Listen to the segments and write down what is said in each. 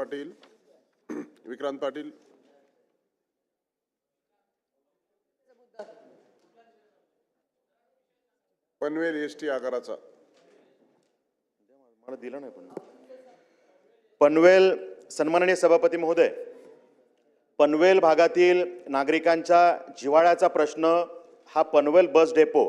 Patil, Vikrant Patil. Panvel ST आगाराचा मला दिला नाही. पण पनवेल, सन्माननीय सभापती महोदय, पनवेल भागातील नागरिकांच्या जिव्हाळ्याचा प्रश्न हा पनवेल बस डेपो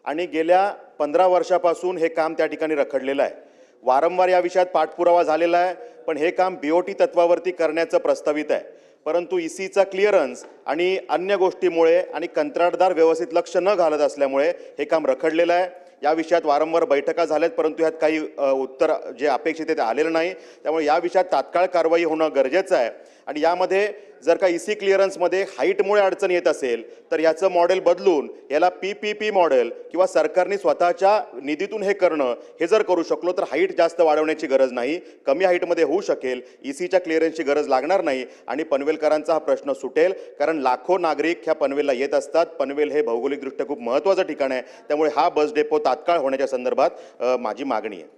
आणि गेल्या 15 वर्षापासून हे काम त्या ठिकाणी रखडलेलं आहे. वारंवार या विषयात पाठपुरावा झालेला आहे, पण हे काम BOT तत्वावरती करण्याचं प्रस्तावित आहे. परंतु ECचा क्लिअरन्स आणि अन्य गोष्टीमुळे आणि कंत्राटदार व्यवस्थित लक्ष न घालत असल्यामुळे हे काम रखडलेलं आहे. या विषयात वारंवार बैठका झाल्यात, परंतु यात काही उत्तर जे अपेक्षित आहे ते आलेलं नाही. त्यामुळे या विषयात तात्काळ कारवाई होणं गरजेचं आहे. आणि यामध्ये जर का EC क्लिअरन्समध्ये हाईटमुळे अडचण येत असेल तर याचं मॉडेल बदलून याला PPP मॉडेल किंवा सरकारने स्वतःच्या निधीतून हे करणं, हे जर करू शकलो तर हाईट जास्त वाढवण्याची गरज नाही, कमी हाईटमध्ये होऊ शकेल. ECच्या क्लिअरन्सची गरज लागणार नाही आणि पनवेलकरांचा हा प्रश्न सुटेल. कारण लाखो नागरिक ह्या पनवेलला येत असतात. पनवेल हे भौगोलिकदृष्ट्या खूप महत्त्वाचं ठिकाण आहे. त्यामुळे हा बस डेपो तात्काळ होण्याच्या संदर्भात माझी मागणी आहे.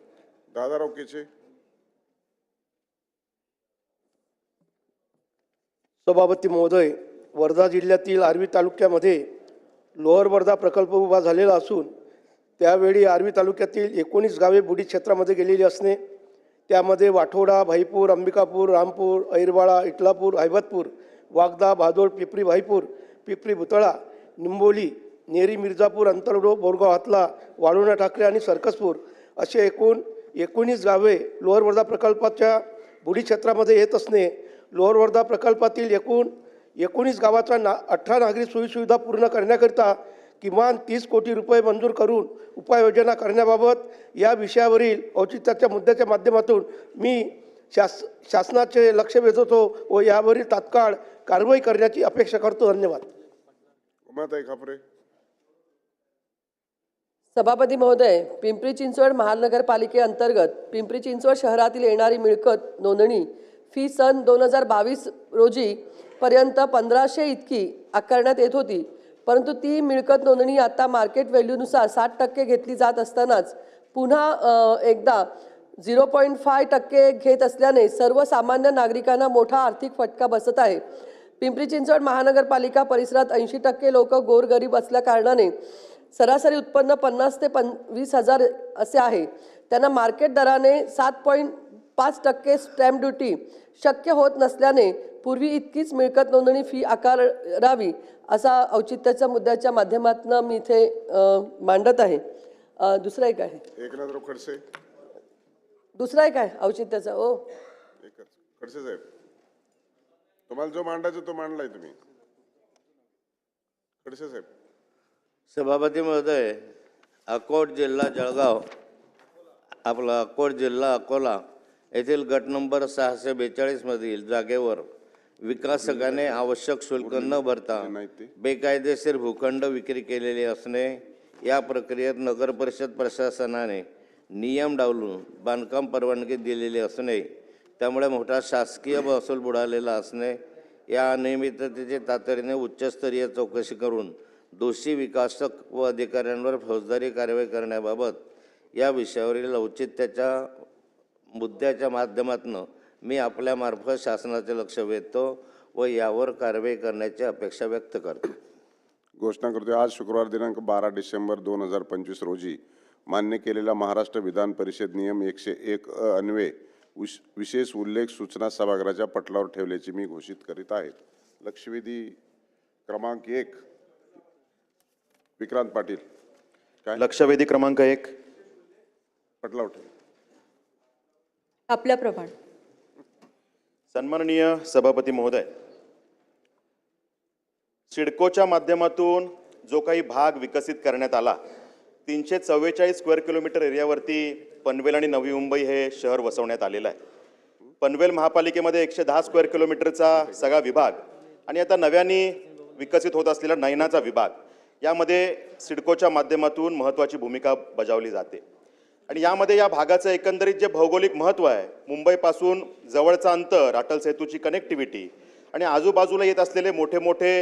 दादा रोकेचे. सभापती महोदय, वर्धा जिल्ह्यातील आर्वी तालुक्यामध्ये लोअर वर्धा प्रकल्प उभा झालेला असून त्यावेळी आर्वी तालुक्यातील 19 गावे बुडी क्षेत्रामध्ये गेलेली असणे, त्यामध्ये वाठोडा, भाईपूर, अंबिकापूर, रामपूर, ऐरवाडा, इटलापूर, हैबतपूर, वागदा, भादोड, पिपरी भाईपूर, पिपरी भुतळा, निंबोली, नेरी, मिर्जापूर, अंतरडो, बोरगाव हातला, वाळुणा ठाकरे आणि सर्कसपूर असे एकूण 19 गावे लोअर वर्धा प्रकल्पाच्या बुडी क्षेत्रामध्ये येत असणे, लोअर वर्धा प्रकल्पातील एकूण 19 गावाचा 18 नागरी सोयीसुविधा पूर्ण करण्याकरिता किमान 30 कोटी रुपये मंजूर करून उपाययोजना करण्याबाबत या विषयावरील औचित्याच्या मुद्द्याच्या माध्यमातून मी शासनाचे लक्ष वेधतो व यावरील तात्काळ कारवाई करण्याची अपेक्षा करतो. धन्यवाद. उमाताई खापरे. सभापती महोदय, पिंपरी चिंचवड महानगरपालिकेअंतर्गत पिंपरी चिंचवड शहरातील येणारी मिळकत नोंदणी फी सन 2022 रोजी पर्यंत 1500 इतकी आकारण्यात येत होती. परंतु ती मिळकत नोंदणी आता मार्केट व्हॅल्यूनुसार 60% घेतली जात असतानाच पुन्हा एकदा 0.5% घेत असल्याने सर्वसामान्य नागरिकांना मोठा आर्थिक फटका बसत आहे. पिंपरी चिंचवड महानगरपालिका परिसरात 80% लोक गोरगरीब असल्या कारणाने सरासरी उत्पन्न 50 ते 20 हजार असे आहे. त्यांना मार्केट दराने 7.5% स्टॅम्प ड्युटी शक्य होत नसल्याने पूर्वी इतकीच मिळकत नोंदणी फी आकारावी असा औचित्याच्या मुद्द्याच्या माध्यमातून मी इथे मांडत आहे. दुसरा एक आहे एकनाथ खडसे. दुसरा एक आहे औचित्याचा. एकच खडसे साहेब, तुम्हाला जो मांडायचा तो मांडलाय तुम्ही. खडसे साहेब. सभापती महोदय, अकोट जिल्हा जळगाव, आपला अकोट जिल्हा अकोला येथील गट नंबर 642 मधील जागेवर विकासकाने आवश्यक शुल्क न भरता बेकायदेशीर भूखंड विक्री केलेली असणे, या प्रक्रियेत नगर परिषद प्रशासनाने नियम डावलून बांधकाम परवानगी दिलेली असणे, त्यामुळे मोठा शासकीय महसूल बुडालेला असणे, या अनियमिततेची तातडीने उच्चस्तरीय चौकशी करून दोषी विकासक व अधिकाऱ्यांवर फौजदारी कारवाई करण्याबाबत या विषयावरील औचित्याच्या मुद्द्याच्या माध्यमातून मी आपल्यामार्फत शासनाचे लक्ष वेधतो व यावर कारवाई करण्याची अपेक्षा व्यक्त करतो. घोषणा करतो. आज शुक्रवार दिनांक 12 डिसेंबर 2025 रोजी मान्य केलेला महाराष्ट्र विधान परिषद नियम 101 अन्वये विशेष उल्लेख सूचना सभागृहाच्या पटलावर ठेवल्याची मी घोषित करीत आहे. लक्षवेधी क्रमांक 1 विक्रांत पाटील. काय लक्षवेधी क्रमांक 1 पटलावर ठेव. आपल्याप्रमाणे. सन्माननीय सभापती महोदय, सिडकोच्या माध्यमातून जो काही भाग विकसित करण्यात आला, 344 स्क्वेअर किलोमीटर एरियावरती पनवेल आणि नवी मुंबई हे शहर वसवण्यात आलेलं आहे. पनवेल महापालिकेमध्ये 110 स्क्वेअर किलोमीटरचा सगळा विभाग आणि आता नव्याने विकसित होत असलेला नैनाचा विभाग, यामध्ये सिडकोच्या माध्यमातून महत्त्वाची भूमिका बजावली जाते. आणि यामध्ये या भागाचं एकंदरीत जे भौगोलिक महत्त्व आहे, मुंबईपासून जवळचं अंतर, अटल सेतूची कनेक्टिव्हिटी आणि आजूबाजूला येत असलेले मोठे मोठे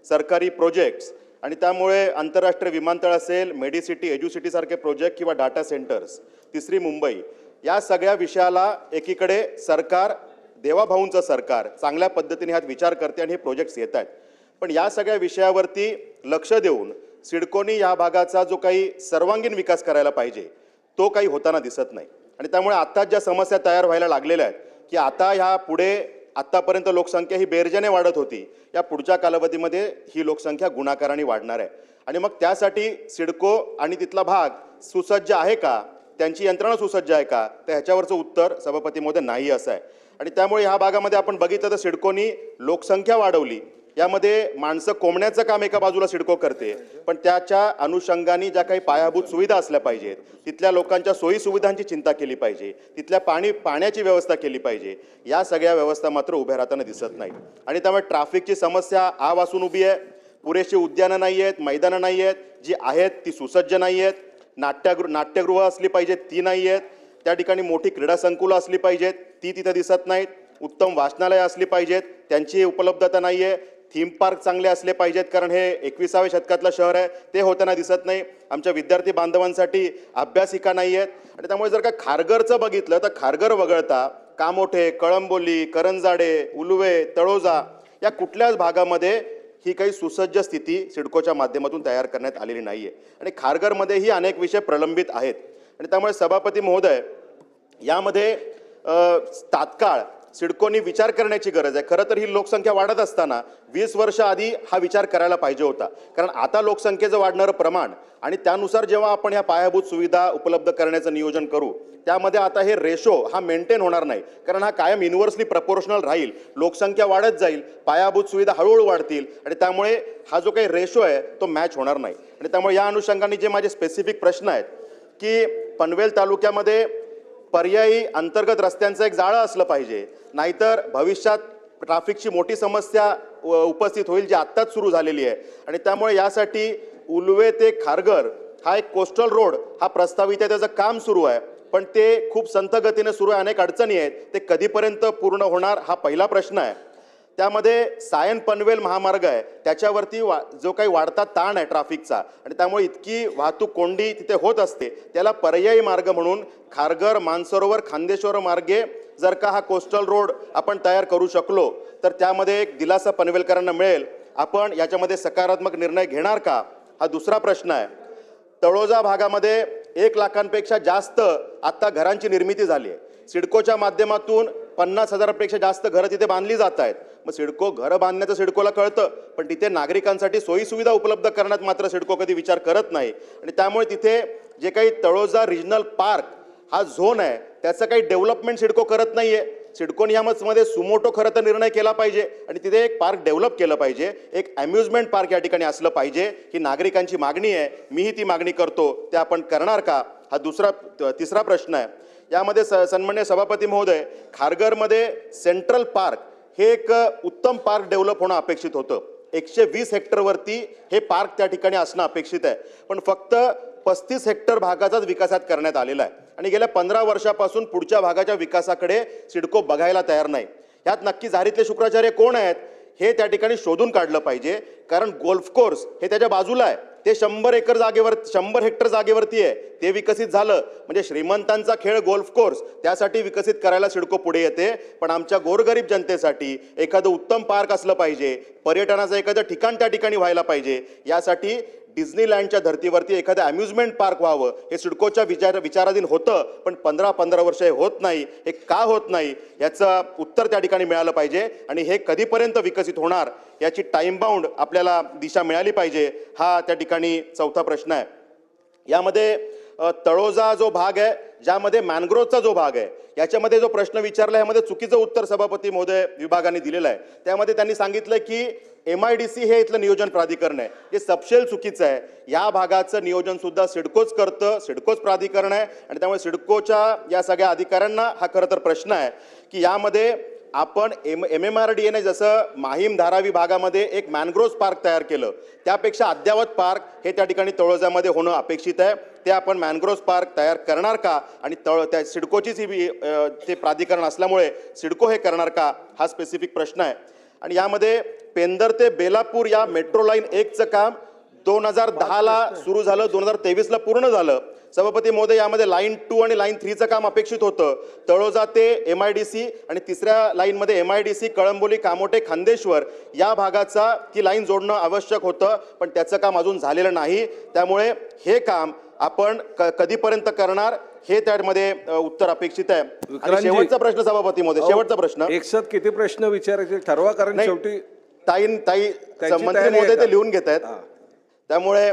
सरकारी प्रोजेक्ट्स आणि त्यामुळे आंतरराष्ट्रीय विमानतळ असेल, मेडिसिटी, एज्युसिटी सारखे प्रोजेक्ट किंवा डाटा सेंटर्स, तिसरी मुंबई, या सगळ्या विषयाला एकीकडे सरकार देवाभाऊंचं सरकार चांगल्या पद्धतीने ह्यात विचार करते आणि हे प्रोजेक्ट्स येत आहेत. पण या सगळ्या विषयावरती लक्ष देऊन सिडकोनी या भागाचा जो काही सर्वांगीण विकास करायला पाहिजे तो काही होताना दिसत नाही. आणि त्यामुळे आता ज्या समस्या तयार व्हायला लागलेल्या आहेत की आता ह्या पुढे आत्तापर्यंत लोकसंख्या ही बेरजेने वाढत होती, या पुढच्या कालावधीमध्ये ही लोकसंख्या गुणाकाराने वाढणार आहे. आणि मग त्यासाठी सिडको आणि तिथला भाग सुसज्ज आहे का, त्यांची यंत्रणा सुसज्ज आहे का, तर ह्याच्यावरचं उत्तर सभापती महोदय नाही असं आहे. आणि त्यामुळे ह्या भागामध्ये आपण बघितलं तर सिडकोनी लोकसंख्या वाढवली, यामध्ये माणसं कोंबण्याचं काम एका बाजूला सिडको करते, पण त्याच्या अनुषंगाने ज्या काही पायाभूत सुविधा असल्या पाहिजेत, तिथल्या लोकांच्या सोयी सुविधांची चिंता केली पाहिजे, तिथल्या पाण्याची व्यवस्था केली पाहिजे, या सगळ्या व्यवस्था मात्र उभ्या राहताना दिसत नाही. आणि त्यामुळे ट्रॅफिकची समस्या आ वासून उभी आहे. पुरेशी उद्यानं नाही आहेत, मैदानं नाही आहेत, जी आहेत ती सुसज्ज नाही आहेत. नाट्यगृह असली पाहिजेत ती नाही आहेत. त्या ठिकाणी मोठी क्रीडा संकुलं असली पाहिजेत ती तिथे दिसत नाहीत. उत्तम वाचनालय असली पाहिजेत, त्यांची उपलब्धता नाही आहे. थीम पार्क चांगले असले पाहिजेत, कारण हे 21व्या शतकातलं शहर आहे, ते होताना दिसत नाही. आमच्या विद्यार्थी बांधवांसाठी अभ्यासिका नाही आहेत. आणि त्यामुळे जर का खारघरचं बघितलं तर खारघर वगळता कामोठे, कळंबोली, करंजाडे, उलवे, तळोजा या कुठल्याच भागामध्ये ही काही सुसज्ज स्थिती सिडकोच्या माध्यमातून तयार करण्यात आलेली नाही आहे. आणि खारघरमध्येही अनेक विषय प्रलंबित आहेत. आणि त्यामुळे सभापती महोदय, यामध्ये तात्काळ सिडकोनी विचार करण्याची गरज आहे. खरं तर ही लोकसंख्या वाढत असताना 20 वर्ष आधी हा विचार करायला पाहिजे होता, कारण आता लोकसंख्येचं वाढणारं प्रमाण आणि त्यानुसार जेव्हा आपण ह्या पायाभूत सुविधा उपलब्ध करण्याचं नियोजन करू, त्यामध्ये आता हे रेशो हा मेंटेन होणार नाही, कारण हा कायम इन्व्हर्सली प्रपोर्शनल राहील. लोकसंख्या वाढत जाईल, पायाभूत सुविधा हळूहळू वाढतील आणि त्यामुळे हा जो काही रेशो आहे तो मॅच होणार नाही. आणि त्यामुळे या अनुषंगाने जे माझे स्पेसिफिक प्रश्न आहेत की पनवेल तालुक्यामध्ये पर्यायी अंतर्गत रस्त्यांचं एक जाळं असलं पाहिजे, नाहीतर भविष्यात ट्रॅफिकची मोठी समस्या उपस्थित होईल, जी आत्ताच सुरू झालेली आहे. आणि त्यामुळे यासाठी उलवे ते खारघर हा एक कोस्टल रोड हा प्रस्तावित आहे, त्याचं काम सुरू आहे, पण ते खूप संथ गतीने सुरू आहे. अनेक अडचणी आहेत, ते कधीपर्यंत पूर्ण होणार हा पहिला प्रश्न आहे. त्यामध्ये सायन पनवेल महामार्ग आहे, त्याच्यावरती जो काही वाढता ताण आहे ट्रॅफिकचा, आणि त्यामुळे इतकी वाहतूक कोंडी तिथे होत असते, त्याला पर्यायी मार्ग म्हणून खारघर, मानसरोवर, खांदेश्वर मार्गे जर का हा कोस्टल रोड आपण तयार करू शकलो तर त्यामध्ये एक दिलासा पनवेलकरांना मिळेल. आपण याच्यामध्ये सकारात्मक निर्णय घेणार का, हा दुसरा प्रश्न आहे. तळोजा भागामध्ये 1 लाखांपेक्षा जास्त आत्ता घरांची निर्मिती झाली आहे. सिडकोच्या माध्यमातून 50,000पेक्षा जास्त घरं तिथे बांधली जात आहेत. मग सिडको घरं बांधण्याचं सिडकोला कळतं, पण तिथे नागरिकांसाठी सोयी सुविधा उपलब्ध करण्यात मात्र सिडको कधी विचार करत नाही. आणि त्यामुळे तिथे जे काही तळोजा रिजनल पार्क हा झोन आहे, त्याचं काही डेव्हलपमेंट सिडको करत नाही आहे. सिडकोने यामध्ये सुमोटो खरं तर निर्णय केला पाहिजे आणि तिथे एक पार्क डेव्हलप केलं पाहिजे, एक अम्युजमेंट पार्क या ठिकाणी असलं पाहिजे. ही नागरिकांची मागणी आहे, मीही ती मागणी करतो. ते आपण करणार का, हा तिसरा प्रश्न आहे. यामध्ये सन्माननीय सभापती महोदय, खारघरमध्ये सेंट्रल पार्क हे एक उत्तम पार्क डेव्हलप होणं अपेक्षित होतं. 120 हेक्टरवरती हे पार्क त्या ठिकाणी असणं अपेक्षित आहे, पण फक्त 35 हेक्टर भागाचाच विकासात करण्यात आलेला आहे. आणि गेल्या 15 वर्षापासून पुढच्या भागाच्या विकासाकडे सिडको बघायला तयार नाही. यात नक्की झारीतले शुक्राचार्य कोण आहेत हे त्या ठिकाणी शोधून काढलं पाहिजे, कारण गोल्फ कोर्स हे त्याच्या बाजूला आहे, ते 100 हेक्टर जागेवरती आहे. ते विकसित झालं म्हणजे श्रीमंतांचा खेळ गोल्फ कोर्स, त्यासाठी विकसित करायला सिडको पुढे येते. पण आमच्या गोरगरीब जनतेसाठी एखादं उत्तम पार्क असलं पाहिजे, पर्यटनाचं एखादं ठिकाण त्या ठिकाणी व्हायला पाहिजे. यासाठी डिझनीलँडच्या धर्तीवरती एखादं अम्युजमेंट पार्क व्हावं हे सिडकोच्या विचाराधीन होतं, पण 15 वर्ष हे होत नाही. हे का होत नाही याचं उत्तर त्या ठिकाणी मिळालं पाहिजे. आणि हे कधीपर्यंत विकसित होणार याची टाईम बाउंड आपल्याला दिशा मिळाली पाहिजे, हा त्या ठिकाणी चौथा प्रश्न आहे. यामध्ये तळोजा जो भाग आहे, ज्यामध्ये मॅनग्रोवचा जो भाग आहे, याच्यामध्ये जो प्रश्न विचारला यामध्ये चुकीचं उत्तर सभापती महोदय विभागाने दिलेलं आहे. त्यामध्ये त्यांनी सांगितलं की MIDC हे इथलं नियोजन प्राधिकरण आहे, जे सबशेल चुकीचं आहे. या भागाचं नियोजन सुद्धा सिडकोच करतं, सिडकोच प्राधिकरण आहे. आणि त्यामुळे सिडकोच्या या सगळ्या अधिकाऱ्यांना हा खरं तर प्रश्न आहे की यामध्ये आपण MMRDA ने जसं माहीम धारावी भागामध्ये एक मॅनग्रोव्ह पार्क तयार केलं, त्यापेक्षा अद्ययावत पार्क हे त्या ठिकाणी तळोजामध्ये होणं अपेक्षित आहे. ते आपण मॅनग्रोव्ह पार्क तयार करणार का, आणि त्या सिडकोचीच ही ते प्राधिकरण असल्यामुळे सिडको हे करणार का, हा स्पेसिफिक प्रश्न आहे. आणि यामध्ये पेंदर ते बेलापूर या मेट्रो लाईन 1चं काम 2010ला सुरू झालं, 2023ला पूर्ण झालं. सभापती महोदय, यामध्ये लाईन 2 आणि लाईन 3चं काम अपेक्षित होतं. तळोजा ते MIDC आणि तिसऱ्या लाईनमध्ये MIDC कळंबोली कामोठे खांदेश्वर या भागाचा ती लाईन जोडणं आवश्यक होतं, पण त्याचं काम अजून झालेलं नाही. त्यामुळे हे काम आपण कधीपर्यंत करणार हे त्यामध्ये उत्तर अपेक्षित आहे. आणि विक्रांतजी, शेवटचा प्रश्न सभापती महोदय, शेवटचा प्रश्न. एकसाथ किती प्रश्न विचारायचे ठरवा, कारण नाही, शेवटी ताई त्यांची मंत्री तयारी महोदय आहे ते का? लिहून घेत आहेत. त्यामुळे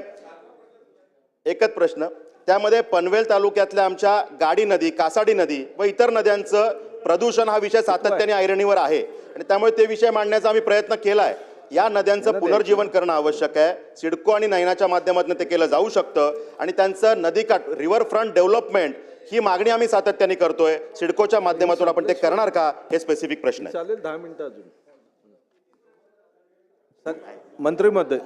एकच प्रश्न, त्यामध्ये पनवेल तालुक्यातल्या आमच्या गाडी नदी, कासाडी नदी व इतर नद्यांचं प्रदूषण हा विषय सातत्याने ऐरणीवर आहे आणि त्यामुळे ते विषय मांडण्याचा आम्ही प्रयत्न केला आहे. या नद्यांचं पुनर्जीवन करणं आवश्यक आहे. सिडको आणि नैनाच्या माध्यमातून ते केलं जाऊ शकतं आणि त्यांचं नदीकाठ रिव्हरफ्रंट डेव्हलपमेंट ही मागणी आम्ही सातत्याने करतोय. सिडकोच्या माध्यमातून आपण ते करणार का, हे स्पेसिफिक प्रश्न आहे. चालेल. 10 मिनिटं अजून. मंत्री महोदय.